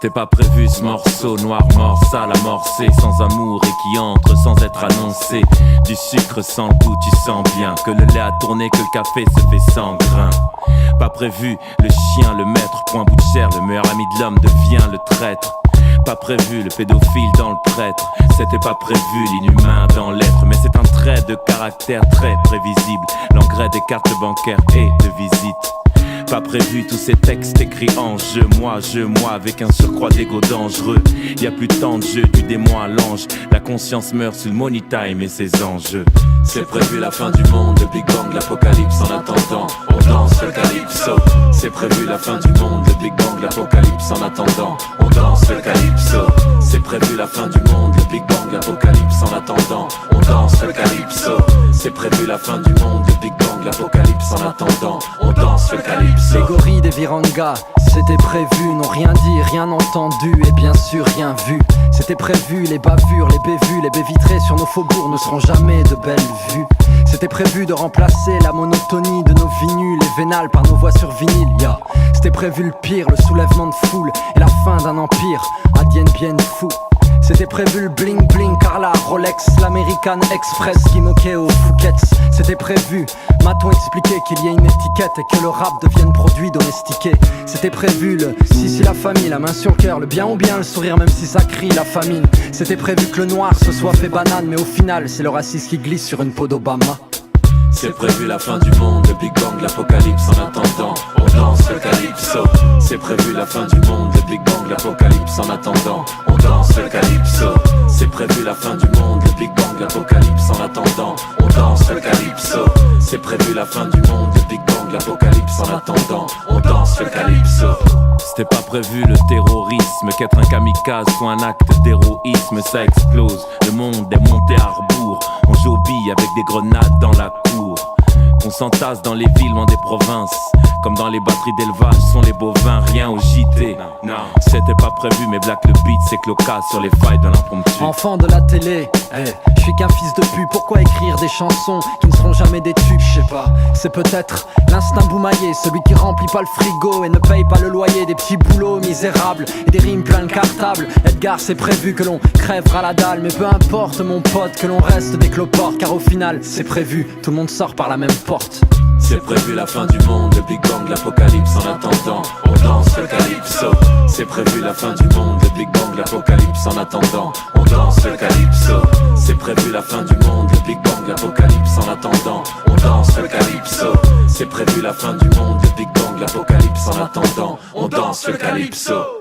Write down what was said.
C'était pas prévu ce morceau, noir mort, sale amorcé, sans amour et qui entre sans être annoncé. Du sucre sans le goût, tu sens bien que le lait a tourné, que le café se fait sans grain. Pas prévu, le chien, le maître, point bout de chair, le meilleur ami de l'homme devient le traître. Pas prévu, le pédophile dans le prêtre. C'était pas prévu, l'inhumain dans l'être. Mais c'est un trait de caractère très prévisible. L'engrais des cartes bancaires et de visite. Pas prévu, tous ces textes écrits en jeu. Moi, avec un surcroît d'ego dangereux. Y a plus tant de jeu du démon à l'ange. La conscience meurt sous le money time et ses enjeux. C'est prévu la fin du monde, le Big Bang, l'apocalypse. En attendant, on danse le calypso. C'est prévu la fin du monde, le Big Bang, l'apocalypse. En attendant, on danse le calypso. C'est prévu la fin du monde, le Big Bang, l'apocalypse. En attendant, on danse le calypso. C'est prévu la fin du monde, le Big Bang, l'apocalypse. En attendant, on danse le calypso. Les gorilles des Viranga, c'était prévu, n'ont rien dit, rien entendu et bien sûr rien vu. C'était prévu, les bavures, les bévues, les baies vitrées sur nos faubourgs ne seront jamais de belles vues. C'était prévu de remplacer la monotonie de nos vinyles et vénales par nos voix sur vinyle, yeah. C'était prévu le pire, le soulèvement de foule et la fin d'un empire, Adien bien fou. C'était prévu le bling bling, Carla, Rolex, l'American Express qui moquait aux Fouquettes. C'était prévu, m'a-t-on expliqué qu'il y ait une étiquette et que le rap devienne produit domestiqué. C'était prévu le si la famille, la main sur le cœur, le bien ou bien le sourire même si ça crie la famine. C'était prévu que le noir se soit fait banane, mais au final c'est le racisme qui glisse sur une peau d'Obama. C'est prévu la fin du monde, le Big Bang, l'apocalypse. En attendant, on danse le calypso. C'est prévu la fin du monde, le Big Bang, l'apocalypse. En attendant, on danse le calypso. C'est prévu la fin du monde, le Big Bang, l'apocalypse. En attendant, on danse le calypso. C'est prévu la fin du monde, le Big Bang, l'apocalypse. En attendant, on danse le calypso. C'était pas prévu le terrorisme, qu'être un kamikaze soit un acte d'héroïsme. Ça explose, le monde est monté à rebours. On joue aux billes avec des grenades dans la cour. On s'entasse dans les villes loin des provinces. Comme dans les batteries d'élevage sont les bovins, rien au JT. Non, c'était pas prévu mais Black le beat c'est cloquat sur les failles de l'impromptu. Enfant de la télé, je suis qu'un fils de pute. Pourquoi écrire des chansons qui ne seront jamais des tubes? Je sais pas, c'est peut-être l'instinct boumaillé, celui qui remplit pas le frigo et ne paye pas le loyer. Des petits boulots misérables et des rimes plein de cartables. Edgar, c'est prévu que l'on crèvera la dalle, mais peu importe mon pote que l'on reste des cloportes, car au final c'est prévu, tout le monde sort par la même porte. C'est prévu la fin du monde, le Big Bang, l'apocalypse. En attendant, on danse le calypso. C'est prévu la fin du monde, le Big Bang, l'apocalypse. En attendant, on danse le calypso. C'est prévu la fin du monde, le Big Bang, l'apocalypse. En attendant, on danse le calypso. C'est prévu la fin du monde, le Big Bang, l'apocalypse. En attendant, on danse le calypso.